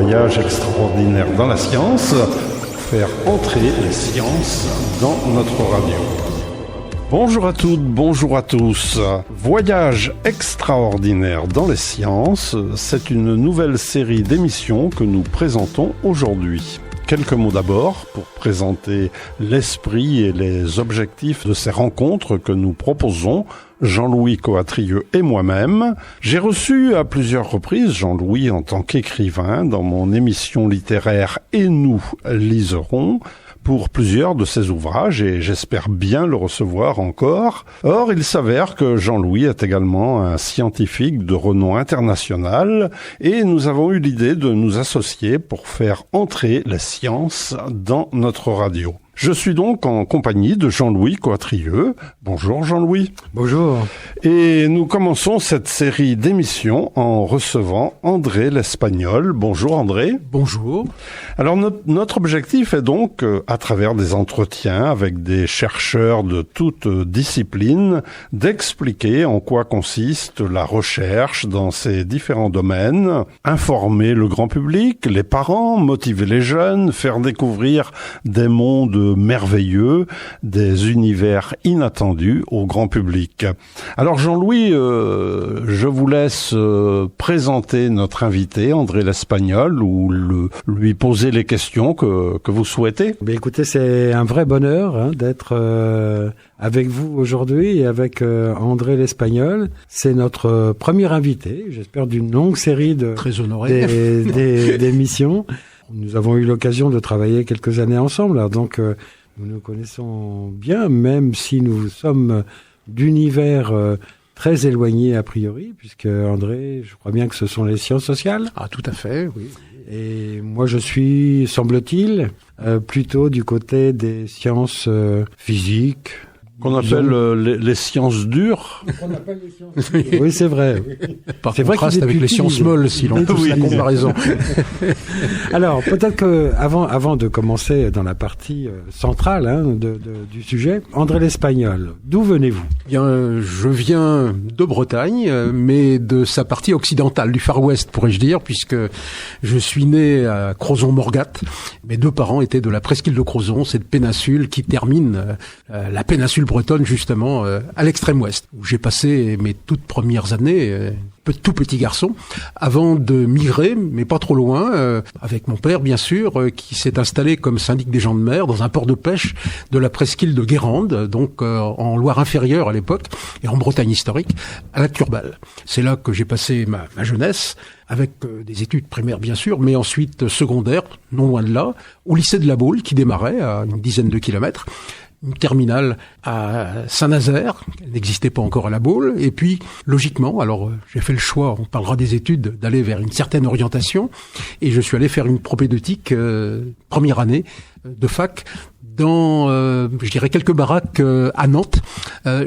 voyage extraordinaire dans la science, faire entrer les sciences dans notre radio. Bonjour à toutes, bonjour à tous. Voyage extraordinaire dans les sciences, c'est une nouvelle série d'émissions que nous présentons aujourd'hui. Quelques mots d'abord pour présenter l'esprit et les objectifs de ces rencontres que nous proposons, Jean-Louis Coatrieux et moi-même. J'ai reçu à plusieurs reprises Jean-Louis en tant qu'écrivain dans mon émission littéraire « Et nous liserons » pour plusieurs de ses ouvrages et j'espère bien le recevoir encore. Or, il s'avère que Jean-Louis est également un scientifique de renom international et nous avons eu l'idée de nous associer pour faire entrer la science dans notre radio. Je suis donc en compagnie de Jean-Louis Coatrieux. Bonjour Jean-Louis. Bonjour. Et nous commençons cette série d'émissions en recevant André l'Espagnol. Bonjour André. Bonjour. Alors notre objectif est donc, à travers des entretiens avec des chercheurs de toutes disciplines, d'expliquer en quoi consiste la recherche dans ces différents domaines, informer le grand public, les parents, motiver les jeunes, faire découvrir des mondes merveilleux, des univers inattendus au grand public. Alors Jean-Louis, je vous laisse présenter notre invité, André l'Espagnol, ou lui poser les questions que vous souhaitez. Bien, écoutez, c'est un vrai bonheur d'être avec vous aujourd'hui et avec André l'Espagnol. C'est notre premier invité, j'espère, d'une longue série de très honoré d'émissions. Nous avons eu l'occasion de travailler quelques années ensemble, alors donc nous nous connaissons bien, même si nous sommes d'univers très éloignés a priori, puisque André, je crois bien que ce sont les sciences sociales. Ah, tout à fait, oui. Et moi, je suis, semble-t-il, plutôt du côté des sciences physiques. Qu'on appelle les sciences dures. Qu'on appelle les sciences dures. Oui, c'est vrai. Par contraste avec les sciences molles, si l'on pousse la comparaison. Alors, peut-être que avant de commencer dans la partie centrale du sujet, André l'Espagnol, d'où venez-vous ? Bien, je viens de Bretagne, mais de sa partie occidentale, du Far West, pourrais-je dire, puisque je suis né à Crozon-Morgat. Mes deux parents étaient de la presqu'île de Crozon, cette péninsule qui termine la péninsule bretonne, justement, à l'extrême ouest, où j'ai passé mes toutes premières années, tout petit garçon, avant de migrer, mais pas trop loin, avec mon père, bien sûr, qui s'est installé comme syndic des gens de mer dans un port de pêche de la presqu'île de Guérande, donc en Loire inférieure à l'époque, et en Bretagne historique, à la Turballe. C'est là que j'ai passé ma jeunesse, avec des études primaires, bien sûr, mais ensuite secondaires, non loin de là, au lycée de la Baule, qui démarrait à une dizaine de kilomètres, une terminale à Saint-Nazaire, elle n'existait pas encore à la Baule, et puis, logiquement, alors j'ai fait le choix, on parlera des études, d'aller vers une certaine orientation, et je suis allé faire une propédeutique première année de fac, dans, je dirais, quelques baraques à Nantes,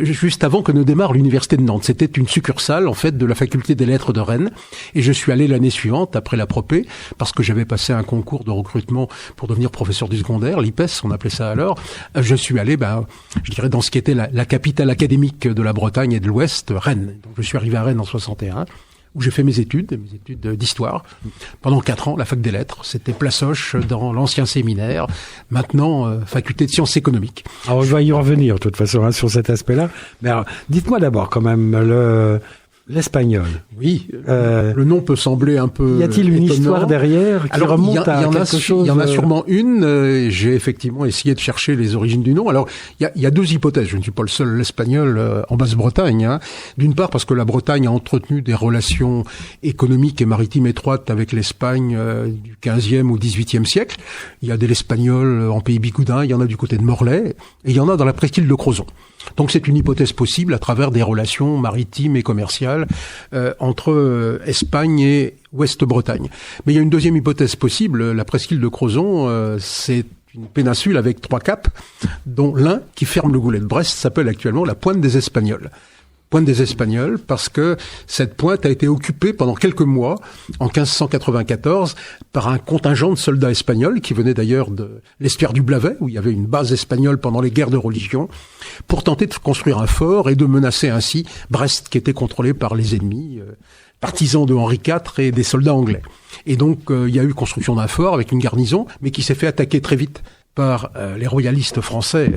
juste avant que ne démarre l'université de Nantes. C'était une succursale, en fait, de la faculté des lettres de Rennes. Et je suis allé l'année suivante, après la propé, parce que j'avais passé un concours de recrutement pour devenir professeur du secondaire, l'IPES, on appelait ça alors. Je suis allé, je dirais, dans ce qui était la capitale académique de la Bretagne et de l'Ouest, Rennes. Donc, je suis arrivé à Rennes en 61. Où j'ai fait mes études d'histoire. Pendant 4 ans, la fac des lettres. C'était Place Hoche dans l'ancien séminaire. Maintenant, faculté de sciences économiques. Alors, on va y revenir, de toute façon, sur cet aspect-là. Mais alors, dites-moi d'abord, quand même, l'espagnol. Oui, le nom peut sembler un peu y a-t-il une étonnant. Histoire derrière qui remonte à quelque chose? Il y en a sûrement une. J'ai effectivement essayé de chercher les origines du nom. Alors, il y a deux hypothèses. Je ne suis pas le seul espagnol en Basse-Bretagne. D'une part, parce que la Bretagne a entretenu des relations économiques et maritimes étroites avec l'Espagne du 15e ou 18e siècle. Il y a de l'espagnol en pays bigoudin, il y en a du côté de Morlaix, et il y en a dans la presqu'île de Crozon. Donc c'est une hypothèse possible à travers des relations maritimes et commerciales entre Espagne et Ouest-Bretagne. Mais il y a une deuxième hypothèse possible. La presqu'île de Crozon, c'est une péninsule avec 3 caps, dont l'un qui ferme le goulet de Brest s'appelle actuellement la Pointe des Espagnols. Pointe des Espagnols, parce que cette pointe a été occupée pendant quelques mois, en 1594, par un contingent de soldats espagnols, qui venaient d'ailleurs de l'estuaire du Blavet, où il y avait une base espagnole pendant les guerres de religion, pour tenter de construire un fort et de menacer ainsi Brest, qui était contrôlé par les ennemis, partisan de Henri IV et des soldats anglais. Et donc, il y a eu construction d'un fort avec une garnison, mais qui s'est fait attaquer très vite par les royalistes français,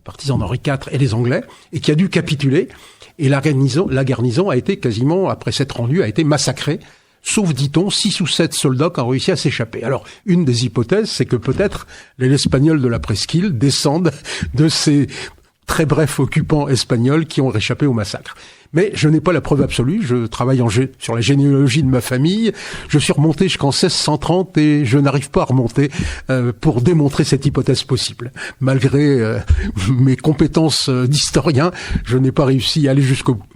partisans d'Henri IV et les Anglais, et qui a dû capituler. Et la garnison a été quasiment, après s'être rendue, a été massacrée, sauf, dit-on, 6 ou 7 soldats qui ont réussi à s'échapper. Alors, une des hypothèses, c'est que peut-être les Espagnols de la presqu'île descendent de ces très brefs occupants espagnols qui ont réchappé au massacre. Mais je n'ai pas la preuve absolue. Je travaille sur la généalogie de ma famille. Je suis remonté jusqu'en 1630 et je n'arrive pas à remonter pour démontrer cette hypothèse possible. Malgré mes compétences d'historien, je n'ai pas réussi à aller jusqu'au bout.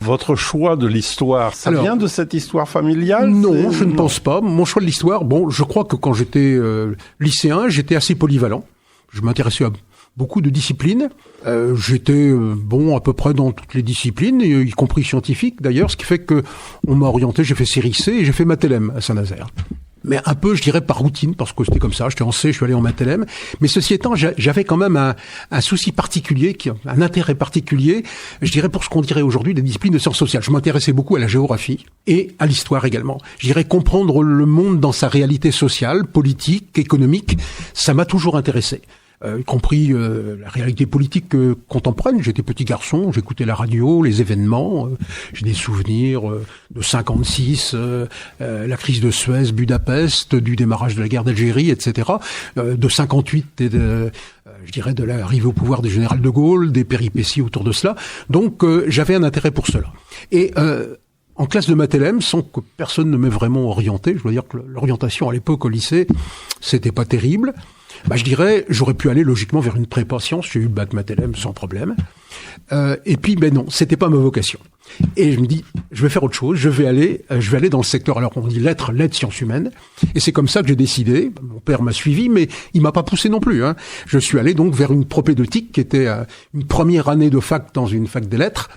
Votre choix de l'histoire, ça vient de cette histoire familiale? Non, je ne pense pas. Mon choix de l'histoire, je crois que quand j'étais lycéen, j'étais assez polyvalent. Je m'intéressais à beaucoup de disciplines. J'étais bon à peu près dans toutes les disciplines, y compris scientifiques d'ailleurs, ce qui fait que on m'a orienté. J'ai fait série C et j'ai fait Math LM à Saint-Nazaire. Mais un peu, je dirais, par routine, parce que c'était comme ça. J'étais en C, je suis allé en Math LM. Mais ceci étant, j'avais quand même un souci particulier, un intérêt particulier, je dirais, pour ce qu'on dirait aujourd'hui des disciplines de sciences sociales. Je m'intéressais beaucoup à la géographie et à l'histoire également. Je dirais comprendre le monde dans sa réalité sociale, politique, économique. Ça m'a toujours intéressé. Y compris la réalité politique contemporaine. J'étais petit garçon, j'écoutais la radio, les événements. J'ai des souvenirs de 56, la crise de Suez, Budapest, du démarrage de la guerre d'Algérie, etc. De 58 et je dirais de l'arrivée au pouvoir du général de Gaulle, des péripéties autour de cela. Donc j'avais un intérêt pour cela. Et en classe de Math LM, sans que personne ne m'ait vraiment orienté, je dois dire que l'orientation à l'époque au lycée, c'était pas terrible. Je dirais, j'aurais pu aller logiquement vers une prépa sciences. J'ai eu le bac Math LM sans problème. Et puis, non, c'était pas ma vocation. Et je me dis, je vais faire autre chose. Je vais aller dans le secteur. Alors on dit lettres sciences humaines. Et c'est comme ça que j'ai décidé. Mon père m'a suivi, mais il m'a pas poussé non plus. Je suis allé donc vers une propédeutique qui était une première année de fac dans une fac des lettres,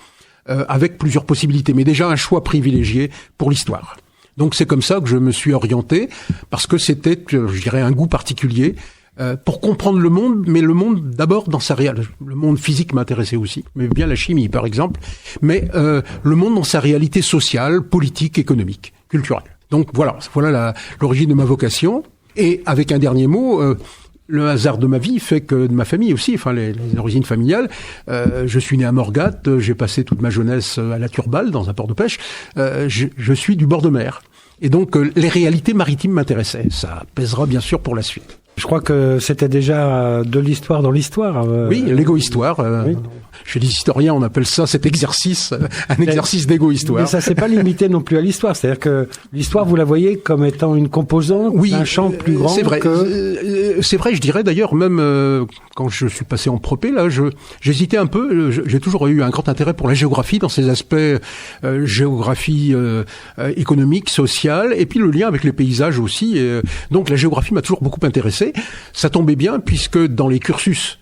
avec plusieurs possibilités, mais déjà un choix privilégié pour l'histoire. Donc c'est comme ça que je me suis orienté, parce que c'était, je dirais, un goût particulier. Pour comprendre le monde, mais le monde d'abord dans sa réalité. Le monde physique m'intéressait aussi, mais bien la chimie par exemple, mais le monde dans sa réalité sociale, politique, économique, culturelle. Donc voilà l'origine de ma vocation. Et avec un dernier mot, le hasard de ma vie fait que de ma famille aussi, enfin les origines familiales. Je suis né à Morgat, j'ai passé toute ma jeunesse à la Turballe, dans un port de pêche. Je suis du bord de mer. Et donc les réalités maritimes m'intéressaient. Ça pèsera bien sûr pour la suite. Je crois que c'était déjà de l'histoire dans l'histoire. Oui, l'égo-histoire. Oui. Chez les historiens, on appelle ça cet exercice, exercice d'égo-histoire. Mais ça s'est pas limité non plus à l'histoire. C'est-à-dire que l'histoire, vous la voyez comme étant une composante d'un champ plus grand. C'est vrai. C'est vrai, je dirais d'ailleurs, même quand je suis passé en propé, là, j'hésitais un peu. J'ai toujours eu un grand intérêt pour la géographie, dans ses aspects géographie économique, sociale, et puis le lien avec les paysages aussi. Donc la géographie m'a toujours beaucoup intéressé. Ça tombait bien, puisque dans les cursus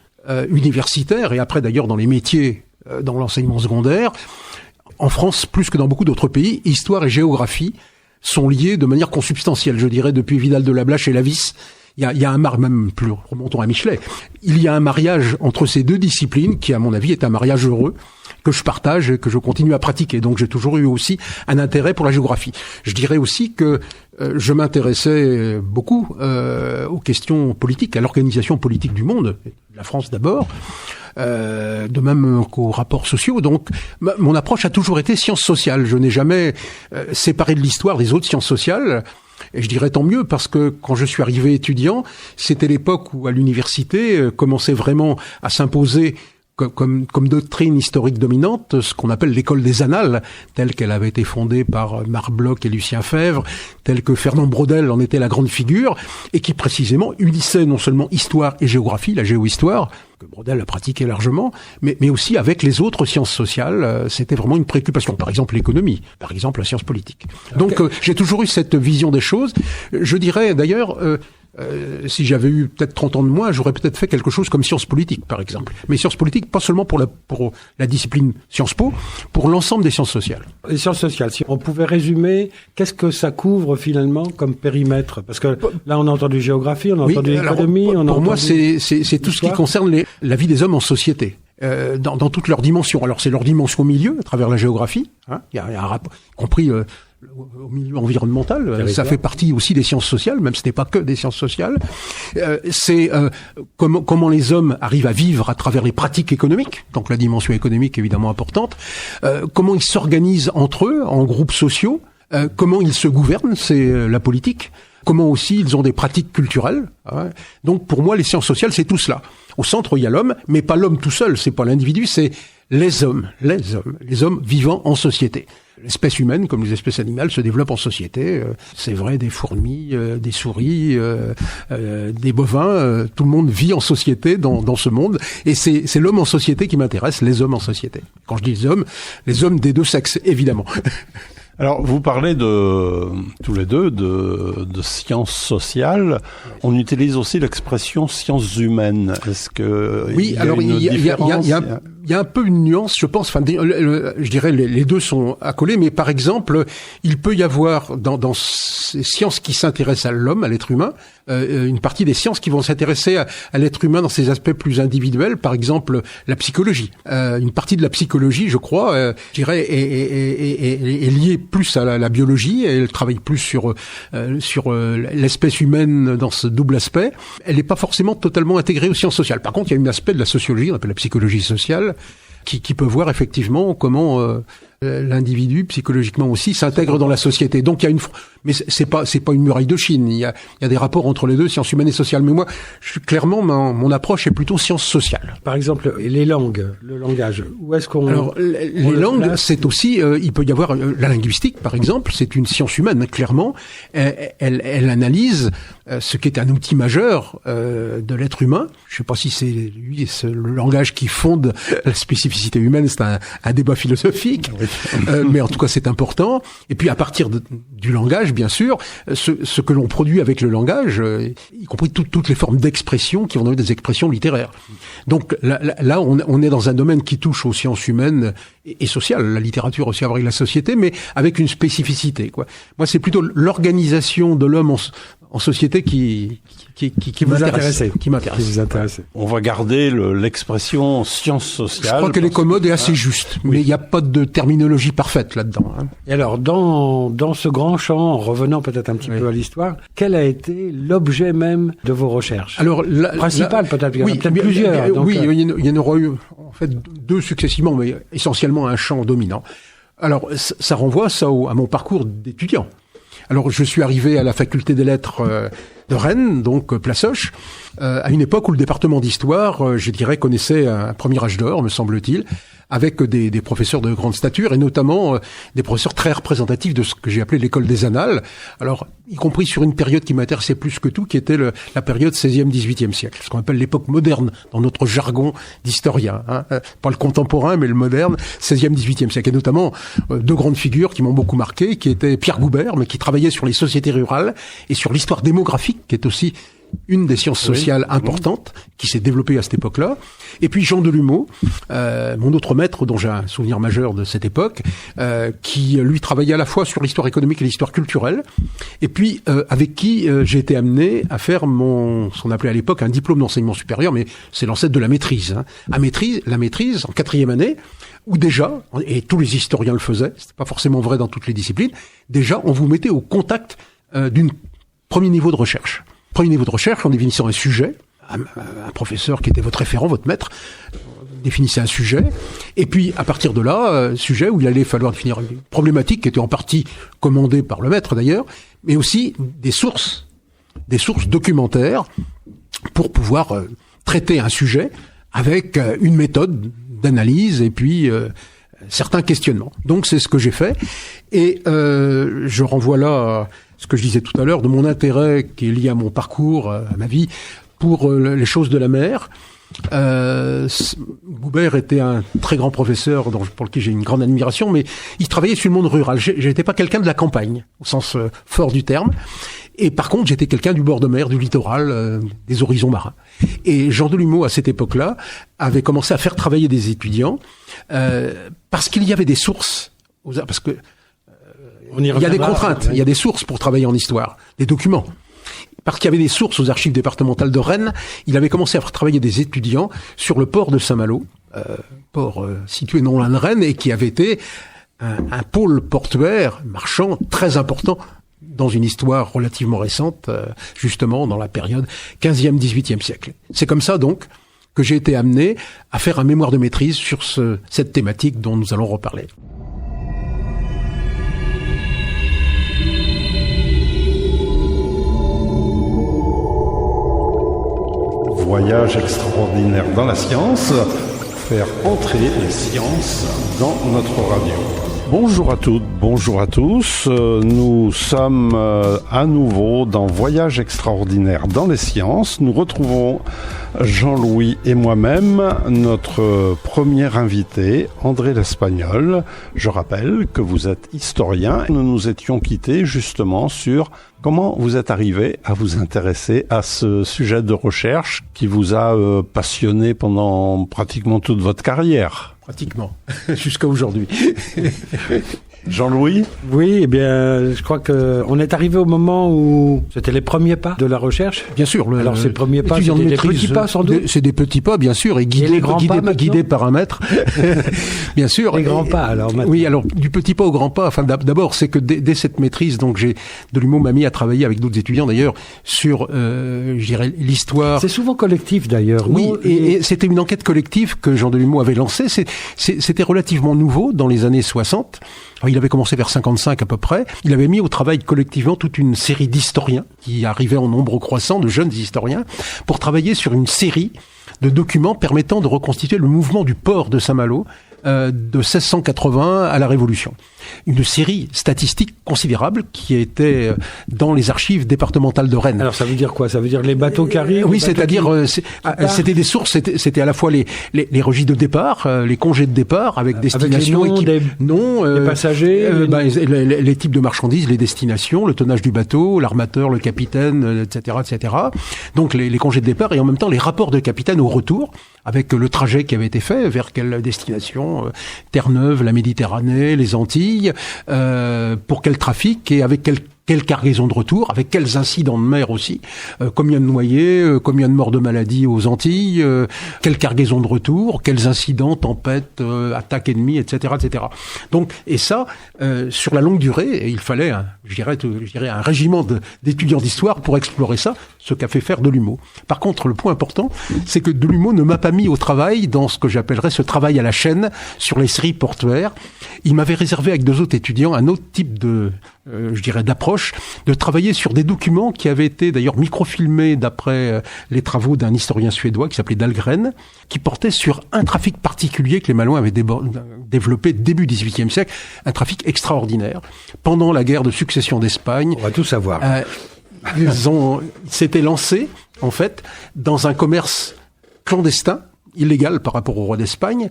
universitaires, et après d'ailleurs dans les métiers, dans l'enseignement secondaire, en France, plus que dans beaucoup d'autres pays, histoire et géographie sont liés de manière consubstantielle, je dirais, depuis Vidal de Lablache et Lavis. Il y a un même plus, remontons à Michelet, il y a un mariage entre ces deux disciplines qui, à mon avis, est un mariage heureux, que je partage et que je continue à pratiquer. Donc j'ai toujours eu aussi un intérêt pour la géographie. Je dirais aussi que je m'intéressais beaucoup aux questions politiques, à l'organisation politique du monde, de la France d'abord, de même qu'aux rapports sociaux. Donc mon approche a toujours été sciences sociales. Je n'ai jamais séparé de l'histoire des autres sciences sociales. Et je dirais tant mieux, parce que quand je suis arrivé étudiant, c'était l'époque où à l'université commençait vraiment à s'imposer comme doctrine historique dominante, ce qu'on appelle l'école des annales, telle qu'elle avait été fondée par Marc Bloch et Lucien Febvre, telle que Fernand Braudel en était la grande figure, et qui précisément unissait non seulement histoire et géographie, la géohistoire, que Braudel a pratiqué largement, mais aussi avec les autres sciences sociales. C'était vraiment une préoccupation. Par exemple l'économie, par exemple la science politique. Donc j'ai toujours eu cette vision des choses. Je dirais d'ailleurs... si j'avais eu peut-être 30 ans de moins, j'aurais peut-être fait quelque chose comme sciences politiques, par exemple. Mais sciences politiques, pas seulement pour la discipline Sciences Po, pour l'ensemble des sciences sociales. Les sciences sociales, si on pouvait résumer, qu'est-ce que ça couvre finalement comme périmètre? Parce que là, on a entendu géographie, on a entendu économie, on a entendu... Pour moi, c'est tout ce qui concerne la vie des hommes en société. Dans toutes leurs dimensions. Alors c'est leur dimension au milieu, à travers la géographie, il y a un rapport, compris au milieu environnemental. Ça fait partie aussi des sciences sociales, même si ce n'est pas que des sciences sociales. C'est comment les hommes arrivent à vivre à travers les pratiques économiques, donc la dimension économique est évidemment importante. Comment ils s'organisent entre eux en groupes sociaux. Comment ils se gouvernent, c'est la politique. Comment aussi ils ont des pratiques culturelles. Donc pour moi, les sciences sociales, c'est tout cela. Au centre, il y a l'homme, mais pas l'homme tout seul, c'est pas l'individu, c'est les hommes vivant en société. L'espèce humaine, comme les espèces animales, se développe en société. C'est vrai des fourmis, des souris, des bovins. Tout le monde vit en société dans ce monde. Et c'est l'homme en société qui m'intéresse, les hommes en société. Quand je dis les hommes des deux sexes, évidemment. Alors, vous parlez tous les deux de sciences sociales. On utilise aussi l'expression sciences humaines. Est-ce que oui, alors il y a un peu une nuance, je pense. Enfin, je dirais les deux sont accolés, mais par exemple, il peut y avoir dans ces sciences qui s'intéressent à l'homme, à l'être humain, une partie des sciences qui vont s'intéresser à l'être humain dans ses aspects plus individuels. Par exemple, la psychologie. Une partie de la psychologie, je crois, je dirais, est liée plus à la biologie. Elle travaille plus sur l'espèce humaine dans ce double aspect. Elle n'est pas forcément totalement intégrée aux sciences sociales. Par contre, il y a un aspect de la sociologie, on appelle la psychologie sociale, qui peut voir effectivement comment l'individu psychologiquement aussi s'intègre dans la société. Donc il y a mais c'est pas une muraille de Chine. Il y a des rapports entre les deux, sciences humaines et sociales. Mais moi, clairement, mon approche est plutôt sciences sociales. Par exemple, les langues, le langage. Où est-ce qu'on Alors les langues, c'est aussi il peut y avoir la linguistique, par exemple, c'est une science humaine clairement. Elle analyse ce qui est un outil majeur de l'être humain. Je sais pas si c'est le langage qui fonde la spécificité humaine. C'est un débat philosophique. Oui. Mais en tout cas, c'est important. Et puis, à partir du langage, bien sûr, ce que l'on produit avec le langage, y compris toutes les formes d'expression qui vont donner des expressions littéraires. Donc là, on est dans un domaine qui touche aux sciences humaines et sociales. La littérature aussi avec la société, mais avec une spécificité, quoi. Moi, c'est plutôt l'organisation de l'homme en société qui m'intéresse. Qui m'intéresse. On va garder l'expression sciences sociales. Je crois qu'elle est commode et assez juste, mais il n'y a pas de terminologie parfaite là-dedans. Et alors, dans ce grand champ, en revenant peut-être un petit peu à l'histoire, quel a été l'objet même de vos recherches? Alors, principal peut-être, il y en a peut-être plusieurs. Donc, il y en aura eu en fait deux successivement, mais essentiellement un champ dominant. Alors, ça renvoie à mon parcours d'étudiant. Alors, je suis arrivé à la faculté des lettres de Rennes, donc Place Hoche, à une époque où le département d'histoire, je dirais, connaissait un premier âge d'or, me semble-t-il, avec des professeurs de grande stature, et notamment des professeurs très représentatifs de ce que j'ai appelé l'école des annales, alors y compris sur une période qui m'intéressait plus que tout, qui était la période 16e, 18e siècle, ce qu'on appelle l'époque moderne, dans notre jargon d'historien, pas le contemporain, mais le moderne, 16e, 18e siècle, et notamment deux grandes figures qui m'ont beaucoup marqué, qui étaient Pierre Goubert, mais qui travaillait sur les sociétés rurales, et sur l'histoire démographique, qui est aussi une des sciences sociales importantes qui s'est développée à cette époque-là. Et puis Jean Delumeau, mon autre maître dont j'ai un souvenir majeur de cette époque, qui lui travaillait à la fois sur l'histoire économique et l'histoire culturelle, et puis avec qui j'ai été amené à faire ce qu'on appelait à l'époque un diplôme d'enseignement supérieur, mais c'est l'ancêtre de la maîtrise. La maîtrise en 4e année, où déjà, et tous les historiens le faisaient, c'était pas forcément vrai dans toutes les disciplines, déjà on vous mettait au contact d'un premier niveau de recherche. Premier niveau de recherche, en définissant un sujet, un professeur qui était votre référent, votre maître, définissait un sujet, et puis à partir de là, sujet où il allait falloir définir une problématique qui était en partie commandée par le maître d'ailleurs, mais aussi des sources documentaires pour pouvoir traiter un sujet avec une méthode d'analyse et puis certains questionnements. Donc c'est ce que j'ai fait, et je renvoie là ce que je disais tout à l'heure, de mon intérêt qui est lié à mon parcours, à ma vie, pour les choses de la mer. Goubert était un très grand professeur pour lequel j'ai une grande admiration, mais il travaillait sur le monde rural. J'étais pas quelqu'un de la campagne, au sens fort du terme. Et par contre, j'étais quelqu'un du bord de mer, du littoral, des horizons marins. Et Jean Delumeau, à cette époque-là, avait commencé à faire travailler des étudiants, parce qu'il y avait des sources, parce que il y a des contraintes, il y a des sources pour travailler en histoire, des documents. Parce qu'il y avait des sources aux archives départementales de Rennes, il avait commencé à faire travailler des étudiants sur le port de Saint-Malo, port situé non loin de Rennes, et qui avait été un pôle portuaire marchand très important dans une histoire relativement récente, justement dans la période 15e, 18e siècle. C'est comme ça donc que j'ai été amené à faire un mémoire de maîtrise sur cette thématique dont nous allons reparler. Voyage extraordinaire dans la science, faire entrer les sciences dans notre radio. Bonjour à toutes, bonjour à tous. Nous sommes à nouveau dans Voyage extraordinaire dans les sciences. Nous retrouvons Jean-Louis et moi-même notre premier invité, André l'Espagnol. Je rappelle que vous êtes historien. Nous nous étions quittés justement sur comment vous êtes arrivé à vous intéresser à ce sujet de recherche qui vous a passionné pendant pratiquement toute votre carrière. Pratiquement, jusqu'à aujourd'hui. Jean-Louis ? Oui, eh bien, je crois que on est arrivé au moment où c'était les premiers pas de la recherche. Bien sûr. Alors, ces premiers pas, c'était des petits pas, sans doute. C'est des petits pas, bien sûr, et guidés par un maître. Bien sûr. Les grands pas, alors, maintenant. Oui, alors, du petit pas au grand pas, enfin, d'abord, c'est que dès cette maîtrise, donc, Delumeau m'a mis à travailler avec d'autres étudiants, d'ailleurs, sur, je dirais, l'histoire. C'est souvent collectif, d'ailleurs. Oui, et c'était une enquête collective que Jean Delumeau avait lancée. C'était relativement nouveau dans les années 60. Alors, il avait commencé vers 55 à peu près. Il avait mis au travail collectivement toute une série d'historiens qui arrivaient en nombre croissant, de jeunes historiens, pour travailler sur une série de documents permettant de reconstituer le mouvement du port de Saint-Malo de 1680 à la Révolution. Une série statistique considérable qui était dans les archives départementales de Rennes. Alors ça veut dire quoi ? Ça veut dire les bateaux qui arrivent ? Oui, c'est-à-dire c'était des sources, c'était à la fois les registres de départ, les congés de départ avec destination, avec les noms, les passagers, les types de marchandises, les destinations, le tonnage du bateau, l'armateur, le capitaine, etc., etc. Donc les congés de départ et en même temps les rapports de capitaine au retour avec le trajet qui avait été fait vers quelle destination, Terre-Neuve, la Méditerranée, les Antilles, pour quel trafic et avec quelle cargaison de retour, avec quels incidents de mer aussi, combien de noyés, combien de morts de maladie aux Antilles, quelle cargaison de retour, quels incidents, tempêtes, attaques ennemies, etc., etc. Donc, et ça, sur la longue durée, il fallait, je dirais, un régiment d'étudiants d'histoire pour explorer ça, ce qu'a fait faire Delumeau. Par contre, le point important, c'est que Delumeau ne m'a pas mis au travail dans ce que j'appellerais ce travail à la chaîne sur les séries portuaires. Il m'avait réservé avec deux autres étudiants un autre type d'approche, de travailler sur des documents qui avaient été d'ailleurs microfilmés d'après les travaux d'un historien suédois qui s'appelait Dahlgren, qui portait sur un trafic particulier que les Malouins avaient développé début XVIIIe siècle, un trafic extraordinaire. Pendant la guerre de succession d'Espagne, on va tout savoir. Ils s'étaient lancés, en fait, dans un commerce clandestin, illégal par rapport au roi d'Espagne,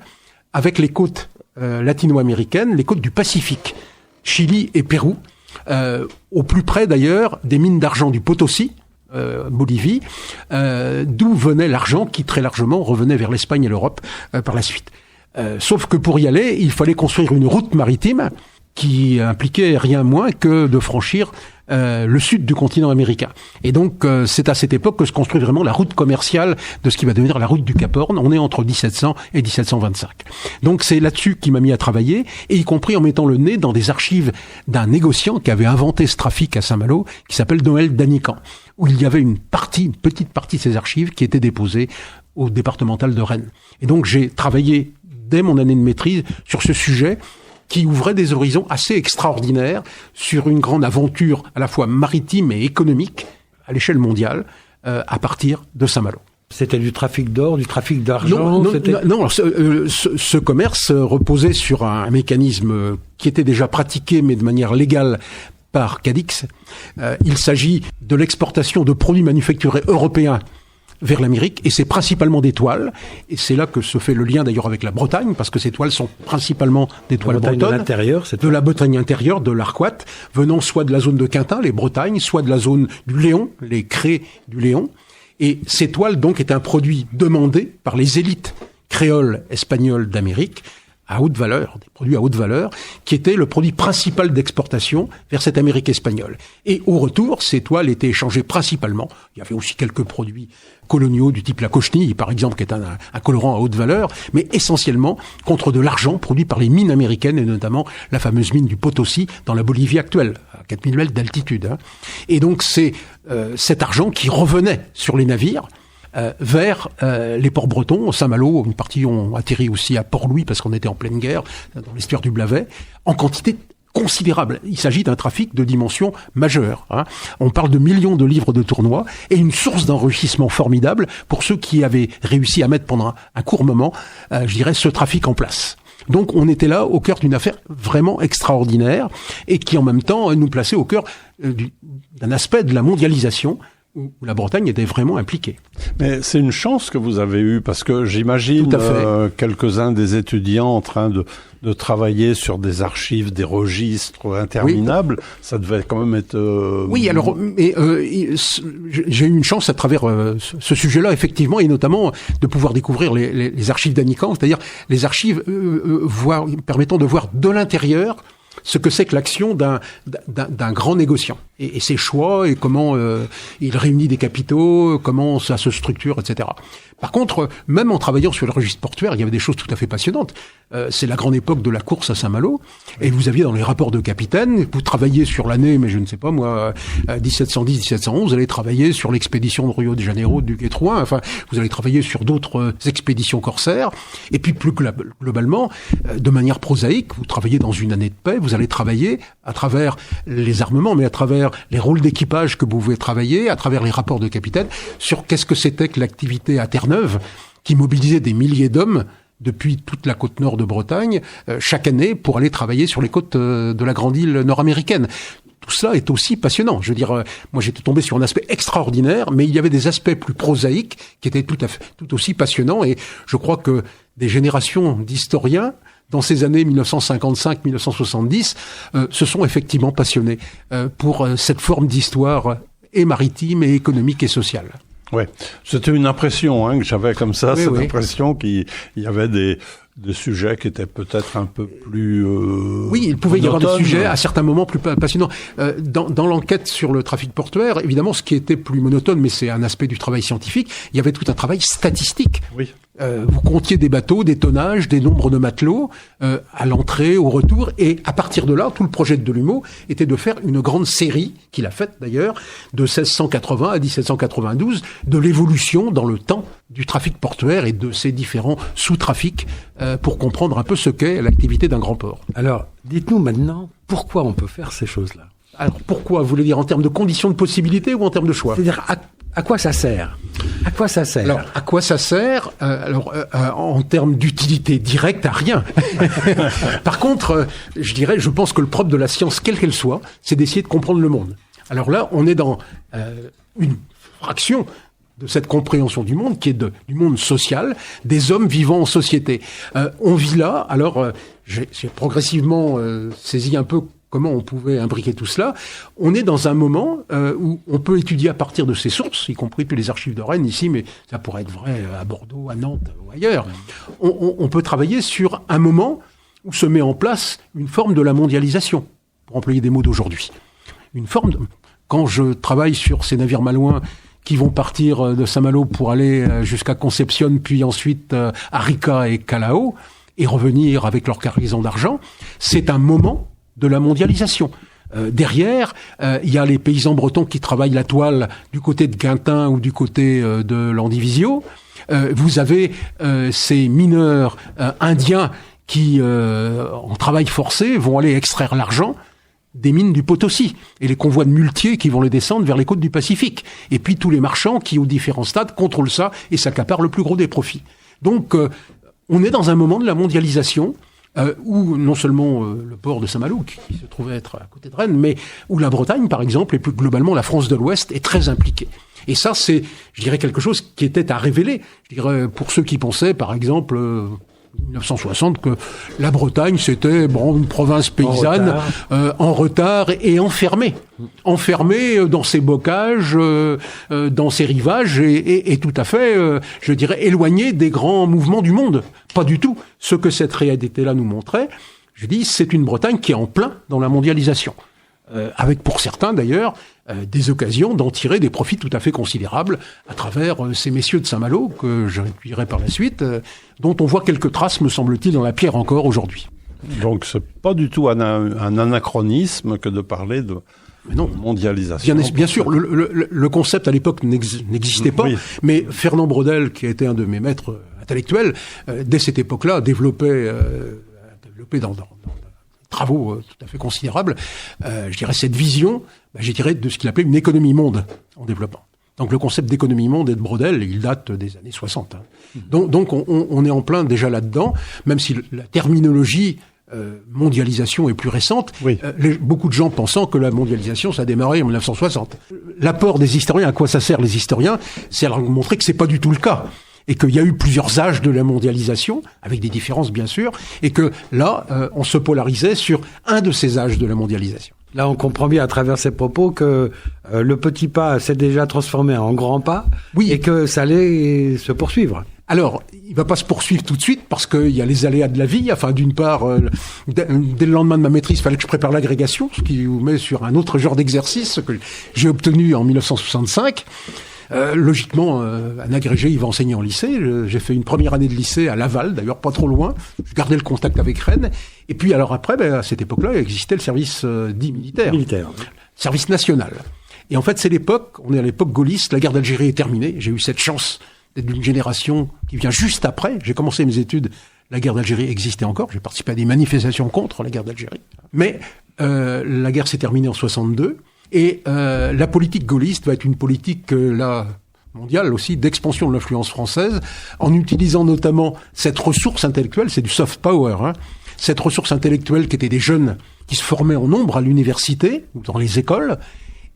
avec les côtes latino-américaines, les côtes du Pacifique, Chili et Pérou, au plus près d'ailleurs des mines d'argent du Potosi, Bolivie, d'où venait l'argent qui très largement revenait vers l'Espagne et l'Europe par la suite. Sauf que pour y aller, il fallait construire une route maritime qui impliquait rien moins que de franchir le sud du continent américain. Et donc, c'est à cette époque que se construit vraiment la route commerciale de ce qui va devenir la route du Cap Horn. On est entre 1700 et 1725. Donc, c'est là-dessus qu'il m'a mis à travailler, et y compris en mettant le nez dans des archives d'un négociant qui avait inventé ce trafic à Saint-Malo, qui s'appelle Noël Danican, où il y avait une petite partie de ces archives qui était déposée au départemental de Rennes. Et donc, j'ai travaillé dès mon année de maîtrise sur ce sujet qui ouvrait des horizons assez extraordinaires sur une grande aventure à la fois maritime et économique à l'échelle mondiale à partir de Saint-Malo. C'était du trafic d'or, du trafic d'argent? Non, ce commerce reposait sur un mécanisme qui était déjà pratiqué mais de manière légale par Cadix. Il s'agit de l'exportation de produits manufacturés européens vers l'Amérique, et c'est principalement des toiles, et c'est là que se fait le lien d'ailleurs avec la Bretagne, parce que ces toiles sont principalement des toiles bretonnes, de la Bretagne intérieure, de l'Arquat, venant soit de la zone de Quintin, les Bretagnes, soit de la zone du Léon, les craies du Léon, et ces toiles donc étaient un produit demandé par les élites créoles espagnoles d'Amérique, à haute valeur, des produits à haute valeur, qui étaient le produit principal d'exportation vers cette Amérique espagnole. Et au retour, ces toiles étaient échangées principalement. Il y avait aussi quelques produits coloniaux du type la cochenille, par exemple, qui est un colorant à haute valeur, mais essentiellement contre de l'argent produit par les mines américaines, et notamment la fameuse mine du Potosí dans la Bolivie actuelle, à 4000 mètres d'altitude. Et donc c'est cet argent qui revenait sur les navires vers les ports bretons, Saint-Malo, une partie ont atterri aussi à Port-Louis parce qu'on était en pleine guerre, dans l'estuaire du Blavet, en quantité considérable. Il s'agit d'un trafic de dimension majeure. On parle de millions de livres de tournois et une source d'enrichissement formidable pour ceux qui avaient réussi à mettre pendant un court moment, je dirais, ce trafic en place. Donc on était là au cœur d'une affaire vraiment extraordinaire et qui en même temps nous plaçait au cœur d'un aspect de la mondialisation où la Bretagne était vraiment impliquée. Mais c'est une chance que vous avez eue, parce que j'imagine quelques-uns des étudiants en train de travailler sur des archives, des registres interminables. Oui. Ça devait quand même être... Oui, alors j'ai eu une chance à travers ce sujet-là, effectivement, et notamment de pouvoir découvrir les archives d'Anican, c'est-à-dire les archives permettant de voir de l'intérieur ce que c'est que l'action d'un grand négociant et ses choix et comment il réunit des capitaux, comment ça se structure, etc. Par contre, même en travaillant sur le registre portuaire, il y avait des choses tout à fait passionnantes. C'est la grande époque de la course à Saint-Malo, et vous aviez dans les rapports de capitaine, vous travaillez sur l'année, mais je ne sais pas moi, 1710-1711, vous allez travailler sur l'expédition de Rio de Janeiro, du Duguay Trouin, enfin, vous allez travailler sur d'autres expéditions corsaires, et puis plus globalement, de manière prosaïque, vous travaillez dans une année de paix, vous allez travailler à travers les armements, mais à travers les rôles d'équipage que vous pouvez travailler, à travers les rapports de capitaine, sur qu'est-ce que c'était que l'activité à Terre-Neuve, qui mobilisait des milliers d'hommes depuis toute la côte nord de Bretagne, chaque année, pour aller travailler sur les côtes de la grande île nord-américaine. Tout cela est aussi passionnant. Je veux dire, moi j'étais tombé sur un aspect extraordinaire, mais il y avait des aspects plus prosaïques qui étaient tout aussi passionnants, et je crois que des générations d'historiens, dans ces années 1955-1970, se sont effectivement passionnés pour cette forme d'histoire et maritime et économique et sociale. Ouais, c'était une impression que j'avais comme ça, oui, cette impression qu'il y avait des sujets qui étaient peut-être un peu plus oui, il pouvait y avoir des sujets à certains moments plus passionnants. Dans l'enquête sur le trafic portuaire, évidemment, ce qui était plus monotone, mais c'est un aspect du travail scientifique, il y avait tout un travail statistique. Oui. Vous comptiez des bateaux, des tonnages, des nombres de matelots à l'entrée, au retour, et à partir de là, tout le projet de Delumeau était de faire une grande série, qu'il a faite d'ailleurs, de 1680 à 1792, de l'évolution dans le temps du trafic portuaire et de ses différents sous-trafics pour comprendre un peu ce qu'est l'activité d'un grand port. Alors, dites-nous maintenant, pourquoi on peut faire ces choses-là ? Alors, pourquoi ? Vous voulez dire en termes de conditions de possibilité ou en termes de choix ? C'est-à-dire, à quoi ça sert ? À quoi ça sert ? Alors, à quoi ça sert ? En termes d'utilité directe, à rien. Par contre, je pense que le propre de la science, quelle qu'elle soit, c'est d'essayer de comprendre le monde. Alors là, on est dans une fraction de cette compréhension du monde qui est du monde social, des hommes vivant en société. On vit là, alors j'ai progressivement saisi un peu comment on pouvait imbriquer tout cela. On est dans un moment où on peut étudier à partir de ces sources, y compris puis les archives de Rennes ici, mais ça pourrait être vrai à Bordeaux, à Nantes ou ailleurs. On peut travailler sur un moment où se met en place une forme de la mondialisation, pour employer des mots d'aujourd'hui. Une forme quand je travaille sur ces navires malouins qui vont partir de Saint-Malo pour aller jusqu'à Concepción, puis ensuite à Rica et Callao, et revenir avec leur cargaison d'argent, c'est un moment de la mondialisation. Derrière, il y a les paysans bretons qui travaillent la toile du côté de Quintin ou du côté de Landivisio. Vous avez ces mineurs indiens qui, en travail forcé, vont aller extraire l'argent des mines du Potosí, et les convois de muletiers qui vont les descendre vers les côtes du Pacifique. Et puis tous les marchands qui, aux différents stades, contrôlent ça et s'accaparent le plus gros des profits. Donc, on est dans un moment de la mondialisation où non seulement le port de Saint-Malo, qui se trouvait être à côté de Rennes, mais où la Bretagne, par exemple, et plus globalement la France de l'Ouest, est très impliquée. Et ça, c'est, je dirais, quelque chose qui était à révéler. Je dirais, pour ceux qui pensaient, par exemple, 1960 que la Bretagne c'était une province paysanne en retard et enfermée dans ses bocages, dans ses rivages et tout à fait, je dirais, éloignée des grands mouvements du monde. Pas du tout. Ce que cette réalité-là nous montrait, je dis, c'est une Bretagne qui est en plein dans la mondialisation. Avec pour certains d'ailleurs des occasions d'en tirer des profits tout à fait considérables à travers ces messieurs de Saint-Malo que j'introduirai par la suite, dont on voit quelques traces, me semble-t-il, dans la pierre encore aujourd'hui. Donc c'est pas du tout un anachronisme que de parler de mondialisation. Bien sûr, le concept à l'époque n'existait pas, mais Fernand Braudel, qui a été un de mes maîtres intellectuels, dès cette époque-là, développé dans travaux tout à fait considérables, je dirais cette vision, je dirais de ce qu'il appelait une économie monde en développement. Donc le concept d'économie monde et de Braudel, il date des années 60. Donc on est en plein déjà là-dedans, même si la terminologie mondialisation est plus récente, beaucoup de gens pensant que la mondialisation ça a démarré en 1960. L'apport des historiens, à quoi ça sert les historiens, c'est à leur montrer que c'est pas du tout le cas. Et qu'il y a eu plusieurs âges de la mondialisation, avec des différences bien sûr, et que là, on se polarisait sur un de ces âges de la mondialisation. Là, on comprend bien à travers ces propos que le petit pas s'est déjà transformé en grand pas, et que ça allait se poursuivre. Alors, il va pas se poursuivre tout de suite parce qu'il y a les aléas de la vie. Enfin, d'une part, dès le lendemain de ma maîtrise, il fallait que je prépare l'agrégation, ce qui vous met sur un autre genre d'exercice que j'ai obtenu en 1965. Logiquement, un agrégé, il va enseigner en lycée. J'ai fait une première année de lycée à Laval, d'ailleurs pas trop loin. Je gardais le contact avec Rennes. Et puis alors après, à cette époque-là, il existait le service dit militaire. Service national. Et en fait, c'est l'époque, on est à l'époque gaulliste, la guerre d'Algérie est terminée. J'ai eu cette chance d'être d'une génération qui vient juste après. J'ai commencé mes études, la guerre d'Algérie existait encore. J'ai participé à des manifestations contre la guerre d'Algérie. Mais la guerre s'est terminée en 62. Et la politique gaulliste va être une politique mondiale aussi d'expansion de l'influence française, en utilisant notamment cette ressource intellectuelle, c'est du soft power, cette ressource intellectuelle qui était des jeunes qui se formaient en nombre à l'université ou dans les écoles,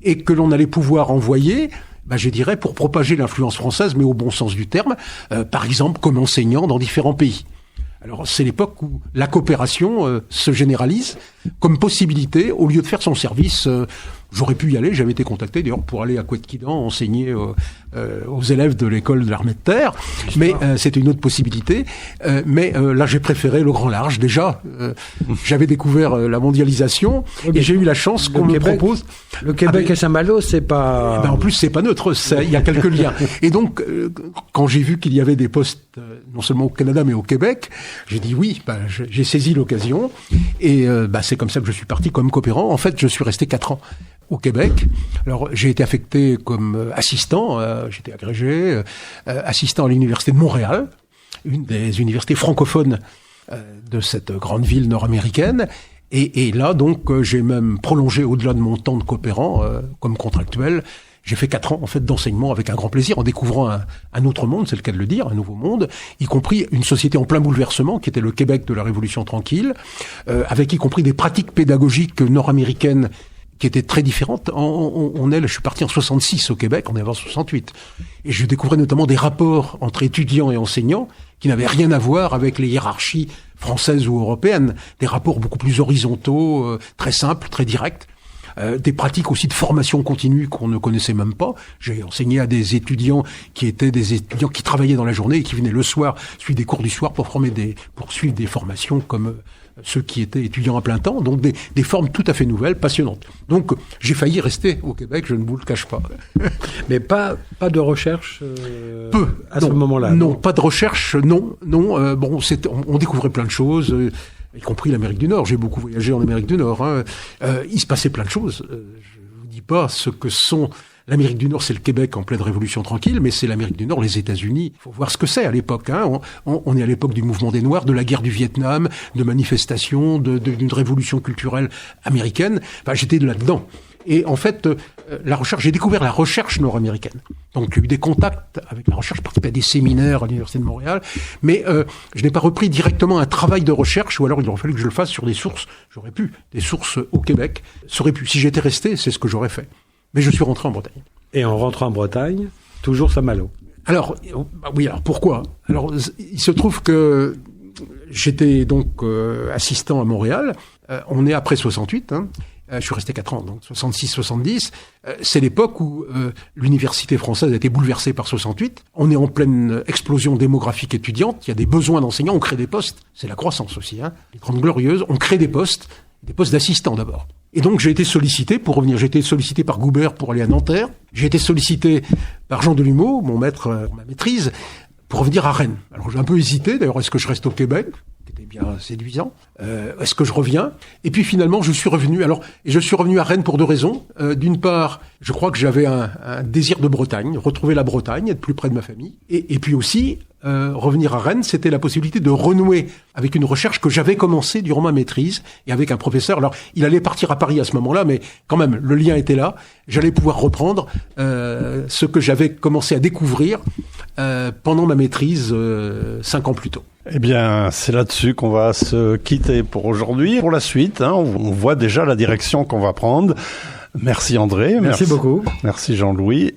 et que l'on allait pouvoir envoyer, je dirais, pour propager l'influence française, mais au bon sens du terme, par exemple comme enseignant dans différents pays. Alors c'est l'époque où la coopération se généralise comme possibilité, au lieu de faire son service. J'aurais pu y aller, j'avais été contacté d'ailleurs pour aller à Couët-Quidan enseigner aux élèves de l'école de l'armée de terre, mais c'était une autre possibilité. Mais là j'ai préféré le grand large. Déjà, j'avais découvert la mondialisation et j'ai eu la chance qu'on me propose. Le Québec et Saint-Malo, c'est pas... en plus c'est pas neutre, il y a quelques liens. Et donc quand j'ai vu qu'il y avait des postes non seulement au Canada mais au Québec, j'ai dit oui, j'ai saisi l'occasion et c'est comme ça que je suis parti comme coopérant. En fait, je suis resté 4 ans au Québec. Alors, j'ai été affecté comme assistant, j'étais agrégé, assistant à l'Université de Montréal, une des universités francophones de cette grande ville nord-américaine. Et là, donc, j'ai même prolongé au-delà de mon temps de coopérant comme contractuel. J'ai fait 4 ans, en fait, d'enseignement avec un grand plaisir, en découvrant un autre monde, c'est le cas de le dire, un nouveau monde, y compris une société en plein bouleversement, qui était le Québec de la Révolution tranquille, avec y compris des pratiques pédagogiques nord-américaines qui étaient très différentes. Je suis parti en 66 au Québec, on est avant 68. Et je découvrais notamment des rapports entre étudiants et enseignants qui n'avaient rien à voir avec les hiérarchies françaises ou européennes. Des rapports beaucoup plus horizontaux, très simples, très directs. Des pratiques aussi de formation continue qu'on ne connaissait même pas. J'ai enseigné à des étudiants qui travaillaient dans la journée et qui venaient le soir suivre des cours du soir pour suivre des formations comme ceux qui étaient étudiants à plein temps. Donc des formes tout à fait nouvelles, passionnantes. Donc j'ai failli rester au Québec, je ne vous le cache pas. Mais pas de recherche peu à ce moment-là. Non, pas de recherche, non. On découvrait plein de choses. Y compris l'Amérique du Nord. J'ai beaucoup voyagé en Amérique du Nord. Il se passait plein de choses. Je vous dis pas ce que sont... L'Amérique du Nord, c'est le Québec en pleine révolution tranquille, mais c'est l'Amérique du Nord, les États-Unis. Il faut voir ce que c'est à l'époque. On est à l'époque du mouvement des Noirs, de la guerre du Vietnam, de manifestations, d'une révolution culturelle américaine. J'étais là-dedans. Et en fait, j'ai découvert la recherche nord-américaine. Donc, j'ai eu des contacts avec la recherche, je participais à des séminaires à l'Université de Montréal, mais je n'ai pas repris directement un travail de recherche, ou alors il aurait fallu que je le fasse sur des sources. J'aurais pu, des sources au Québec. Si j'étais resté, c'est ce que j'aurais fait. Mais je suis rentré en Bretagne. Et en rentrant en Bretagne, toujours Saint-Malo. Alors, oui, alors pourquoi ? Alors, il se trouve que J'étais donc assistant à Montréal. On est après 68. Hein. Je suis resté 4 ans, donc 66-70. C'est l'époque où l'université française a été bouleversée par 68. On est en pleine explosion démographique étudiante. Il y a des besoins d'enseignants. On crée des postes. C'est la croissance aussi. Hein. Les Grandes Glorieuses. On crée des postes d'assistants d'abord. Et donc j'ai été sollicité pour revenir. J'ai été sollicité par Goubert pour aller à Nanterre. J'ai été sollicité par Jean Delumeau, mon maître pour ma maîtrise, pour revenir à Rennes. Alors j'ai un peu hésité. D'ailleurs, est-ce que je reste au Québec ? C'était bien séduisant. Est-ce que je reviens ? Et puis finalement, je suis revenu. Et je suis revenu à Rennes pour 2 raisons. D'une part, je crois que j'avais un désir de Bretagne, retrouver la Bretagne, être plus près de ma famille. Et puis aussi, revenir à Rennes, c'était la possibilité de renouer avec une recherche que j'avais commencée durant ma maîtrise et avec un professeur. Alors, il allait partir à Paris à ce moment-là, mais quand même, le lien était là. J'allais pouvoir reprendre ce que j'avais commencé à découvrir pendant ma maîtrise 5 ans plus tôt. Eh bien, c'est là-dessus qu'on va se quitter pour aujourd'hui. Pour la suite, hein, on voit déjà la direction qu'on va prendre. Merci André. Merci beaucoup. Merci Jean-Louis.